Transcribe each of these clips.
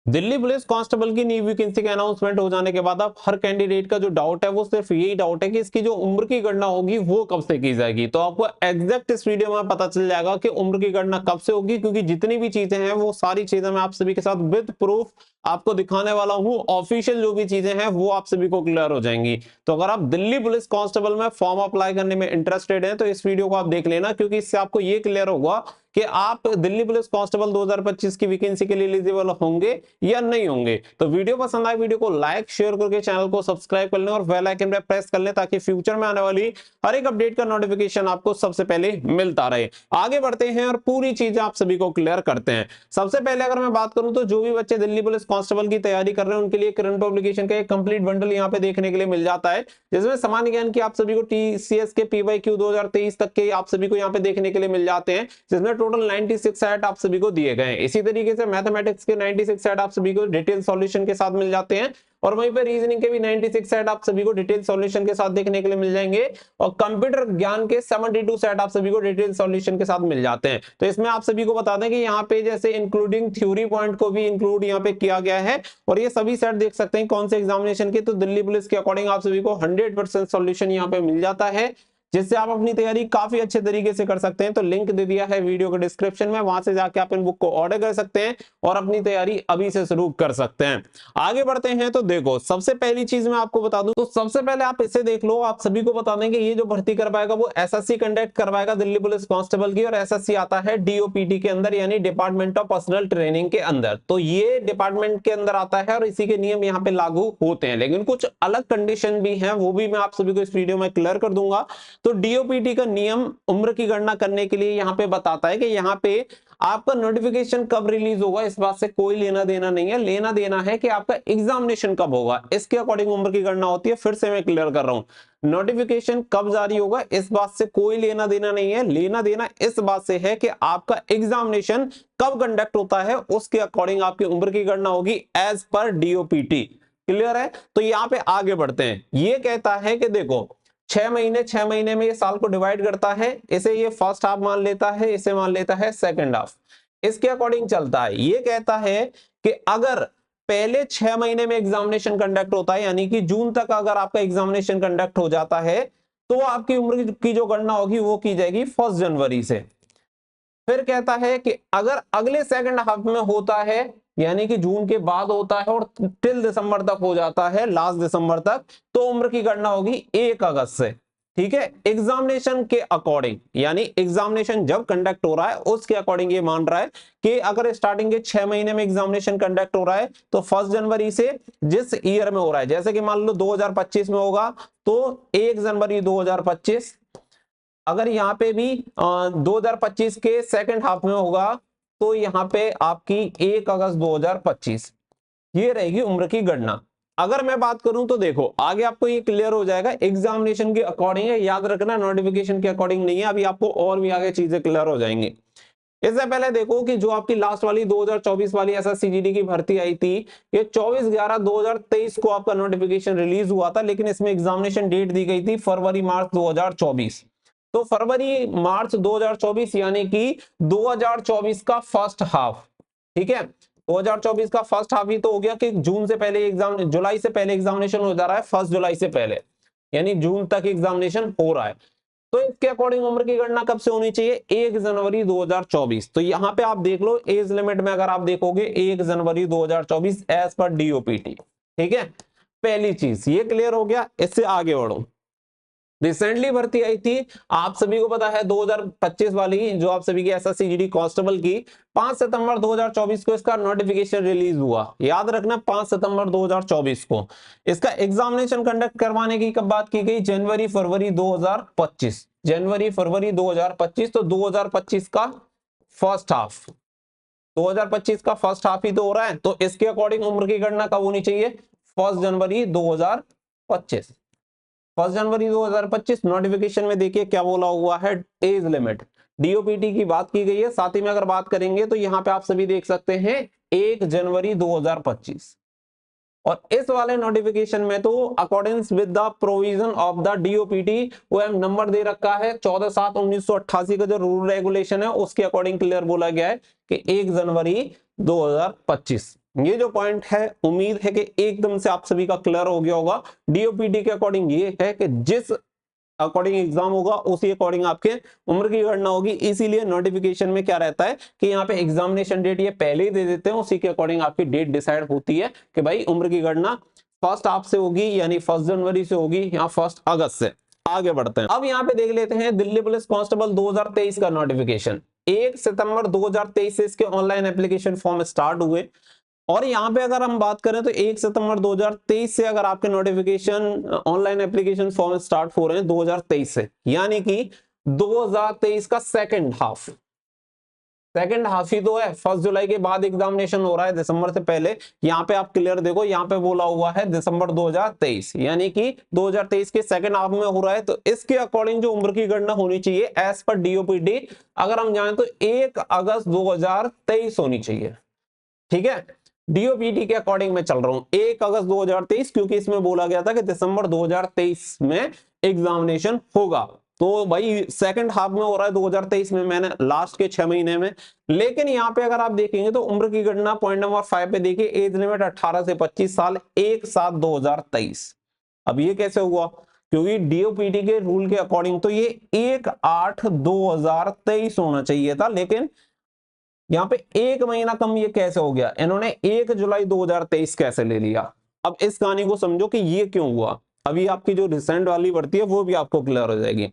Delhi police constable की new vacancy का announcement हो जाने के बाद अब हर कैंडिडेट का जो डाउट है वो सिर्फ यही डाउट है कि इसकी जो उम्र की गणना होगी वो कब से की जाएगी। तो आपको एग्जैक्ट इस वीडियो में पता चल जाएगा कि उम्र की गणना कब से होगी, क्योंकि जितनी भी चीजें हैं वो सारी चीजें मैं आप सभी के साथ विद प्रूफ आपको दिखाने वाला हूं। ऑफिशियल जो भी चीजें हैं वो आप सभी को क्लियर हो जाएंगी। तो अगर आप दिल्ली पुलिस कांस्टेबल में फॉर्म अप्लाई करने में इंटरेस्टेड हैं तो इस वीडियो को आप देख लेना, क्योंकि इससे आपको ये क्लियर होगा कि आप दिल्ली पुलिस कांस्टेबल 2025 की वैकेंसी के लिए एलिजिबल होंगे या नहीं होंगे। तो वीडियो पसंद आए वीडियो को लाइक शेयर करके चैनल को सब्सक्राइब कर लें और बेल आइकन पे प्रेस कर लें, ताकि फ्यूचर में आने वाली हर एक अपडेट का नोटिफिकेशन आपको सबसे पहले मिलता रहे। आगे बढ़ते हैं और पूरी चीजें आप सभी को क्लियर करते हैं। सबसे पहले अगर मैं बात करूं तो जो भी बच्चे दिल्ली पुलिस कांस्टेबल की तैयारी कर रहे हैं उनके लिए करंट पब्लिकेशन का एक कंप्लीट बंडल यहाँ पे देखने के लिए मिल जाता है, जिसमें सामान्य ज्ञान की आप सभी को टीसीएस के पीवाईक्यू 2023 तक के आप सभी को यहाँ पे देखने के लिए मिल जाते हैं, जिसमें टोटल 96 सेट आप सभी को दिए गए हैं। इसी तरीके से मैथमेटिक्स के 96 सेट आप सभी को डिटेल सॉल्यूशन के साथ मिल जाते हैं, और वहीं पे रीजनिंग के भी 96 सेट आप सभी को डिटेल सॉल्यूशन के साथ देखने के लिए मिल जाएंगे, और कंप्यूटर ज्ञान के 72 सेट आप सभी को डिटेल सॉल्यूशन के साथ मिल जाते हैं। तो इसमें आप सभी को बता दें कि यहाँ पे जैसे इंक्लूडिंग थ्योरी पॉइंट को भी इंक्लूड यहाँ पे किया गया है, और ये सभी सेट देख सकते हैं कौन से एग्जामिनेशन के। तो दिल्ली पुलिस के अकॉर्डिंग आप सभी को 100% सॉल्यूशन यहाँ पे मिल जाता है, जिससे आप अपनी तैयारी काफी अच्छे तरीके से कर सकते हैं। तो लिंक दे दिया है वीडियो के डिस्क्रिप्शन में, वहां से जाके आप इन बुक को ऑर्डर कर सकते हैं और अपनी तैयारी अभी से शुरू कर सकते हैं। आगे बढ़ते हैं तो देखो, सबसे पहली चीज मैं आपको बता दूं, तो सबसे पहले आप इसे देख लो। आप सभी को बता दें कि ये जो भर्ती करवाएगा वो एसएससी कंडक्ट करवाएगा दिल्ली पुलिस कांस्टेबल की, और एसएससी आता है डीओपीटी के अंदर, यानी डिपार्टमेंट ऑफ पर्सनल ट्रेनिंग के अंदर। तो ये डिपार्टमेंट के अंदर आता है और इसी के नियम यहाँ पे लागू होते हैं, लेकिन कुछ अलग कंडीशन भी है, वो भी मैं आप सभी को इस वीडियो में क्लियर कर दूंगा। तो डीओपीटी का नियम उम्र की गणना करने के लिए यहाँ पे बताता है कि यहाँ पे आपका नोटिफिकेशन कब रिलीज होगा इस बात से कोई लेना देना नहीं है। लेना देना है कि आपका एग्जामिनेशन कब होगा, इसके अकॉर्डिंग उम्र की गणना होती है। फिर से मैं क्लियर कर रहा हूं, नोटिफिकेशन कब जारी होगा इस बात से कोई लेना देना नहीं है। लेना देना इस बात से है कि आपका एग्जामिनेशन कब कंडक्ट होता है, उसके अकॉर्डिंग आपकी उम्र की गणना होगी एज पर डीओपीटी। क्लियर है? तो यहाँ पे आगे बढ़ते हैं। ये कहता है कि देखो 6 महीने में ये साल को डिवाइड करता है, इसे ये फर्स्ट हाफ मान लेता है, इसे मान लेता है सेकंड हाफ, इसके अकॉर्डिंग चलता है। ये कहता है कि अगर पहले 6 महीने में एग्जामिनेशन कंडक्ट होता है, यानी कि जून तक अगर आपका एग्जामिनेशन कंडक्ट हो जाता है, तो आपकी उम्र की जो गणना होगी वो की जाएगी 1 जनवरी से। फिर कहता है कि अगर अगले सेकंड हाफ में होता है, यानी कि जून के बाद होता है और टिल दिसंबर तक हो जाता है, लास्ट दिसंबर तक, तो उम्र की गणना होगी 1 अगस्त से। ठीक है, एग्जामिनेशन के अकॉर्डिंग, यानी एग्जामिनेशन जब कंडक्ट हो रहा है उसके अकॉर्डिंग ये मान रहा है कि अगर स्टार्टिंग के 6 महीने में एग्जामिनेशन कंडक्ट हो रहा है तो 1 जनवरी से जिस ईयर में हो रहा है, जैसे कि मान लो 2025 में होगा तो 1 जनवरी 2025, अगर यहाँ पे भी 2025 के सेकंड हाफ में होगा तो यहाँ पे आपकी 1 अगस्त 2025 ये रहेगी उम्र की गणना। अगर मैं बात करूं तो देखो आगे आपको ये क्लियर हो जाएगा, एग्जामिनेशन के अकॉर्डिंग है, याद रखना नोटिफिकेशन के अकॉर्डिंग नहीं है। अभी आपको और भी आगे चीजें क्लियर हो जाएंगी। इससे पहले देखो कि जो आपकी लास्ट वाली 2024 वाली एसएससीजीडी की भर्ती आई थी, ये 24/11/2023 को आपका नोटिफिकेशन रिलीज हुआ था, लेकिन इसमें एग्जामिनेशन डेट दी गई थी फरवरी मार्च 2024। तो फरवरी मार्च 2024 यानी कि 2024 का फर्स्ट हाफ। ठीक है, 2024 का फर्स्ट हाफ ही तो हो गया कि जून से पहले एग्जाम, जुलाई से पहले एग्जामिनेशन हो जा रहा है, 1 जुलाई से पहले, यानी जून तक एग्जामिनेशन हो रहा है। तो इसके अकॉर्डिंग उम्र की गणना कब से होनी चाहिए? 1 जनवरी 2024। तो यहां पे आप देख लो एज लिमिट में अगर आप देखोगे 1 जनवरी 2024 एज पर डीओपीटी। ठीक है, पहली चीज ये क्लियर हो गया। इससे आगे बढ़ो, रिसेंटली भर्ती आई थी, आप सभी को पता है 2025 वाली जो आप सभी की एसएससीजीडी कांस्टेबल की, 5 सितंबर 2024 को इसका नोटिफिकेशन रिलीज हुआ। याद रखना 5 सितंबर 2024 को। इसका एग्जामिनेशन कंडक्ट करवाने की कब बात की गई? जनवरी फरवरी 2025, जनवरी फरवरी 2025। तो 2025 का फर्स्ट हाफ, 2025 का फर्स्ट हाफ ही तो हो रहा है, तो इसके अकॉर्डिंग उम्र की गणना कब होनी चाहिए? 1 जनवरी 2025। 1 जनवरी 2025 नोटिफिकेशन में देखिए क्या बोला हुआ है, एज लिमिट डीओपीटी की बात की गई है। साथ ही में अगर बात करेंगे तो यहाँ पे आप सभी देख सकते हैं 1 जनवरी 2025, और इस वाले नोटिफिकेशन में तो according with the provision of the DOPT वो नंबर दे रखा है 14/7/1988 का जो रूल रेगुलेशन है उसके अकॉर्डिंग क्लियर बोला गया है कि 1 जनवरी 2025 ये जो पॉइंट है उम्मीद है कि एकदम से आप सभी का क्लियर हो गया होगा। डीओपीटी के अकॉर्डिंग ये है कि जिस अकॉर्डिंग एग्जाम होगा उसी अकॉर्डिंग आपके उम्र की गणना होगी। इसीलिए नोटिफिकेशन में क्या रहता है कि यहाँ पे एग्जामिनेशन डेट ये पहले ही दे देते हैं, उसी के अकॉर्डिंग आपकी डेट डिसाइड होती है कि भाई उम्र की गणना फर्स्ट आपसे होगी यानी 1 जनवरी से होगी या 1 अगस्त से। आगे बढ़ते हैं, अब यहाँ पे देख लेते हैं दिल्ली पुलिस कांस्टेबल 2023 का नोटिफिकेशन। 1 सितंबर 2023 से इसके ऑनलाइन एप्लीकेशन फॉर्म स्टार्ट हुए और यहाँ पे अगर हम बात करें तो 1 सितंबर 2023 से अगर आपके notification online application form start हो रहे हैं 2023 से, यानी कि 2023 का सेकंड हाफ ही तो है। 1 जुलाई के बाद एग्जामिनेशन हो रहा है, दिसंबर से पहले। यहाँ पे आप क्लियर देखो, यहाँ पे बोला हुआ है दिसंबर 2023, यानी कि 2023 के सेकंड हाफ में हो रहा है। तो इसके अकॉर्डिंग जो उम्र की गणना होनी चाहिए एज पर डीओपीटी, अगर हम जाएं तो 1 अगस्त 2023 होनी चाहिए। ठीक है, डीओपीटी के अकॉर्डिंग मैं चल रहा हूं 1 अगस्त 2023, क्योंकि इसमें बोला गया था कि दिसंबर 2023 में एग्जामिनेशन होगा। तो भाई सेकंड हाफ में हो रहा है 2023 में, मैंने लास्ट के 6 महीने में। लेकिन यहाँ पे अगर आप देखेंगे तो उम्र की गणना पॉइंट नंबर 5 पे देखिए, एज लिमिट 18 से 25 साल 1/7/2023। अब ये कैसे हुआ? क्योंकि डीओपीटी के रूल के अकॉर्डिंग तो ये 1/8/2023 होना चाहिए था, लेकिन यहाँ पे 1 महीना कम ये कैसे हो गया? इन्होंने 1 जुलाई 2023 कैसे ले लिया? अब इस कहानी को समझो कि ये क्यों हुआ। अभी आपकी जो रिसेंट वाली भर्ती है वो भी आपको क्लियर हो जाएगी।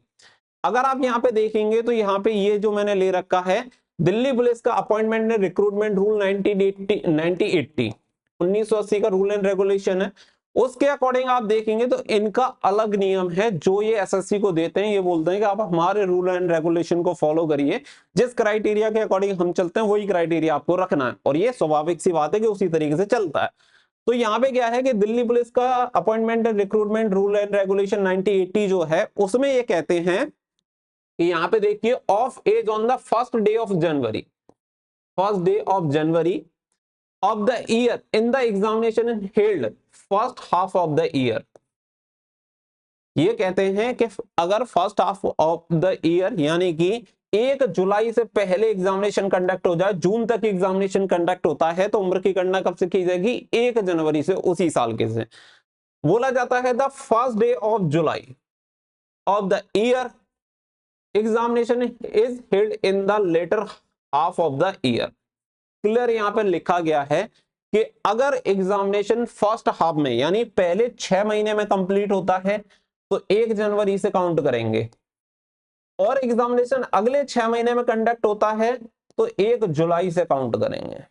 अगर आप यहाँ पे देखेंगे तो यहाँ पे ये जो मैंने ले रखा है दिल्ली पुलिस का अपॉइंटमेंट एंड रिक्रूटमेंट रूल 1980 1980 का रूल एंड रेगुलेशन है। उसके अकॉर्डिंग आप देखेंगे तो इनका अलग नियम है जो ये एसएससी को देते हैं। ये बोलते हैं कि आप हमारे रूल एंड रेगुलेशन को फॉलो करिए, जिस क्राइटेरिया के अकॉर्डिंग हम चलते हैं वही क्राइटेरिया आपको रखना है, और ये स्वाभाविक सी बात है कि उसी तरीके से चलता है। तो यहाँ पे क्या है कि दिल्ली पुलिस का appointment and recruitment rule and regulation 1980 जो है उसमें ये कहते हैं कि यहाँ पे देखिए, of age on the first day of January of the year in the examination held first half of the year। ये कहते हैं कि अगर first half of the year यानी कि 1 जुलाई से पहले एग्जामिनेशन कंडक्ट हो जाए, जून तक एग्जामिनेशन कंडक्ट होता है, तो उम्र की गणना कब से की जाएगी? 1 जनवरी से, उसी साल के से। बोला जाता है the first day of July of the year examination is held in the latter half of the year. Clear यहां पर लिखा गया है कि अगर एग्जामिनेशन फर्स्ट हाफ में यानी पहले 6 महीने में कंप्लीट होता है तो 1 जनवरी से काउंट करेंगे, और एग्जामिनेशन अगले 6 महीने में कंडक्ट होता है तो 1 जुलाई से काउंट करेंगे।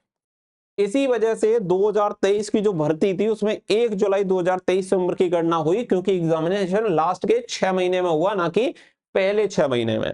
इसी वजह से 2023 की जो भर्ती थी उसमें 1 जुलाई 2023 से उम्र की गणना हुई, क्योंकि एग्जामिनेशन लास्ट के 6 महीने में हुआ, ना कि पहले 6 महीने में।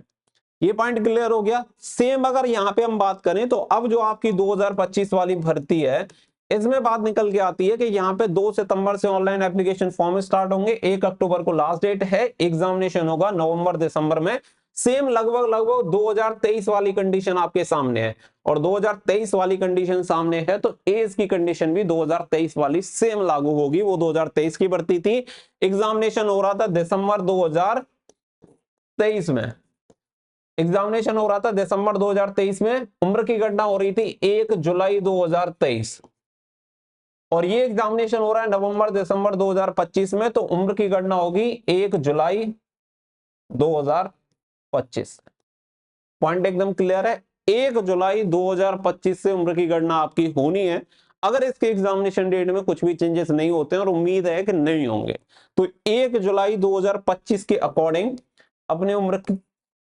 ये पॉइंट क्लियर हो गया। सेम अगर यहाँ पे हम बात करें तो अब जो आपकी 2025 वाली भर्ती है इसमें बात निकल के आती है कि यहाँ पे 2 सितंबर से ऑनलाइन एप्लीकेशन फॉर्म स्टार्ट होंगे, 1 अक्टूबर को लास्ट डेट है, एग्जामिनेशन होगा नवंबर दिसंबर में। सेम लगभग 2023 वाली कंडीशन आपके सामने है, और 2023 वाली कंडीशन सामने है तो एज की कंडीशन भी 2023 वाली सेम लागू होगी। वो 2023 की भर्ती थी, एग्जामिनेशन हो रहा था दिसंबर 2023 में, एग्जामिनेशन हो रहा था दिसंबर 2023 में, उम्र की गणना हो रही थी 1 जुलाई 2023, और ये एग्जामिनेशन हो रहा है नवंबर दिसंबर 2025 में, तो उम्र की गणना होगी 1 जुलाई 2025। पॉइंट एकदम क्लियर है, 1 जुलाई 2025 से उम्र की गणना आपकी होनी है, अगर इसके एग्जामिनेशन डेट में कुछ भी चेंजेस नहीं होते हैं, और उम्मीद है कि नहीं होंगे। तो 1 जुलाई 2025 के अकॉर्डिंग अपने उम्र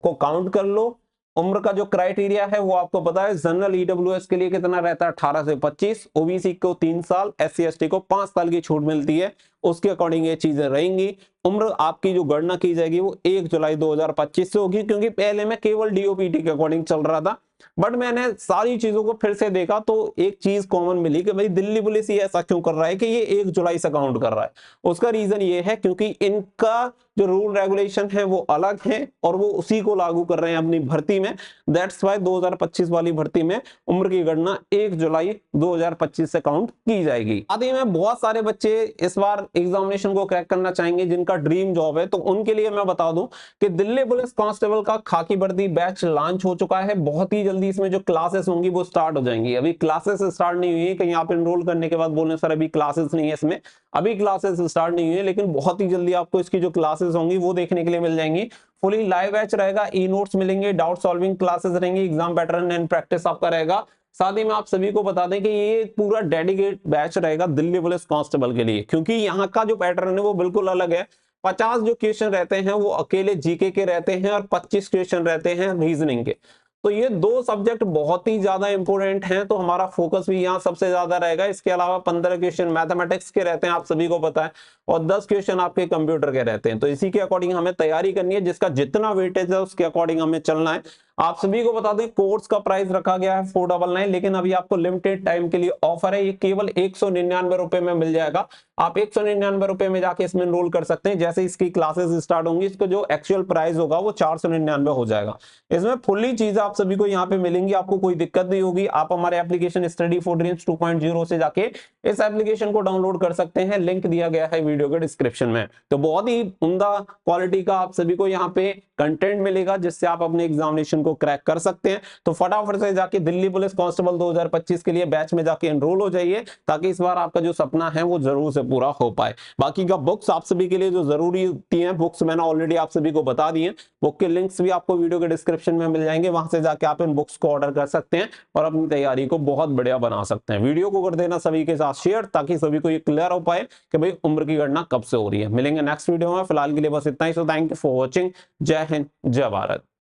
को काउंट कर लो। उम्र का जो क्राइटेरिया है वो आपको पता है, जनरल ईडब्ल्यूएस के लिए कितना रहता है? 18 से 25, ओबीसी को 3 साल, एससी एसटी को 5 साल की छूट मिलती है, उसके अकॉर्डिंग ये चीजें रहेंगी। उम्र आपकी जो गणना की जाएगी वो 1 जुलाई 2025 से होगी, क्योंकि पहले मैं केवल डीओपीटी के अकॉर्डिंग चल रहा था, बट मैंने सारी चीजों को फिर से देखा तो एक चीज कॉमन मिली कि भाई दिल्ली पुलिस ये ऐसा क्यों कर रहा है कि ये 1 जुलाई से काउंट कर रहा है। उसका रीजन ये है क्योंकि इनका जो रूल रेगुलेशन है वो अलग है, और वो उसी को लागू कर रहे हैं अपनी भर्ती में। दैट्स वाई 2025 वाली भर्ती में उम्र की गणना 1 जुलाई 2025 से काउंट की जाएगी। आदि में बहुत सारे बच्चे इस बार एग्जामिनेशन को क्रैक करना चाहेंगे जिनका ड्रीम जॉब है, तो उनके लिए मैं बता दूं कि दिल्ली पुलिस कांस्टेबल का खाकी वर्दी बैच लॉन्च हो चुका है। बहुत ही जल्दी इसमें जो क्लासेस होंगी वो स्टार्ट हो जाएंगी। अभी क्लासेस स्टार्ट नहीं हुई है, कहीं आप एनरोल करने के बाद बोले सर अभी क्लासेस नहीं है इसमें, अभी क्लासेस स्टार्ट नहीं हुई है, लेकिन बहुत ही जल्दी आपको इसकी जो क्लासेस होंगी वो देखने के लिए मिल जाएंगी। फुली लाइव बैच रहेगा, ई नोट्स मिलेंगे, डाउट सॉल्विंग क्लासेस रहेंगी, एग्जाम पैटर्न एंड प्रैक्टिस आपका रहेगा। साथ ही में आप सभी को बता दें कि ये पूरा डेडिकेट बैच रहेगा दिल्ली पुलिस कांस्टेबल के लिए, क्योंकि यहाँ का जो पैटर्न है वो बिल्कुल अलग है। 50 जो क्वेश्चन रहते हैं वो अकेले जीके के रहते हैं और 25 क्वेश्चन रहते हैं रीजनिंग के। तो ये दो सब्जेक्ट बहुत ही ज्यादा इंपॉर्टेंट हैं, तो हमारा फोकस भी यहाँ सबसे ज्यादा रहेगा। इसके अलावा 15 क्वेश्चन मैथमेटिक्स के रहते हैं, आप सभी को पता है, और 10 क्वेश्चन आपके कंप्यूटर के रहते हैं। तो इसी के अकॉर्डिंग हमें तैयारी करनी है, जिसका जितना वेटेज है उसके अकॉर्डिंग हमें चलना है। आप सभी को बता दें कोर्स का प्राइस रखा गया है 499, लेकिन अभी आपको लिमिटेड टाइम के लिए ऑफर है, ये केवल 199 रुपए में मिल जाएगा। आप 199 रुपए में जाके इसमें एनरोल कर सकते हैं। जैसे इसकी क्लासेस स्टार्ट होंगी, इसका जो एक्चुअल प्राइस होगा वो 499 हो जाएगा। इसमें फुल्ली चीजें आप सभी को यहाँ पे मिलेंगी, आपको कोई दिक्कत नहीं होगी। आप हमारे एप्लीकेशन स्टडी फॉर ड्रीम्स 2.0 से जाके इस एप्लीकेशन को डाउनलोड कर सकते हैं, लिंक दिया गया है वीडियो के डिस्क्रिप्शन में। तो बहुत ही उम्दा क्वालिटी का आप सभी को यहाँ पे कंटेंट मिलेगा, जिससे आप अपने एग्जामिनेशन को क्रैक कर सकते हैं। तो फटाफट से जाके दिल्ली पुलिस कांस्टेबल 2025 के लिए बैच में जाके एनरोल हो जाइए, ताकि इस बार आपका जो सपना है वो जरूर से पूरा हो पाए। बाकी का बुक्स आप सभी के लिए जो जरूरी होती हैं, बुक्स मैंने ऑलरेडी आप सभी को बता दी हैं, बुक के लिंक्स भी आपको वीडियो के डिस्क्रिप्शन में मिल जाएंगे, वहां से जाके आप इन बुक्स को ऑर्डर कर सकते हैं और अपनी तैयारी को बहुत बढ़िया बना सकते हैं। वीडियो को कर देना सभी के साथ शेयर, ताकि सभी को ये क्लियर हो पाए कि भाई उम्र की गणना कब से हो रही है। मिलेंगे नेक्स्ट वीडियो में, फिलहाल के लिए बस इतना ही। So thank you for watching. जय हिंद, जय भारत।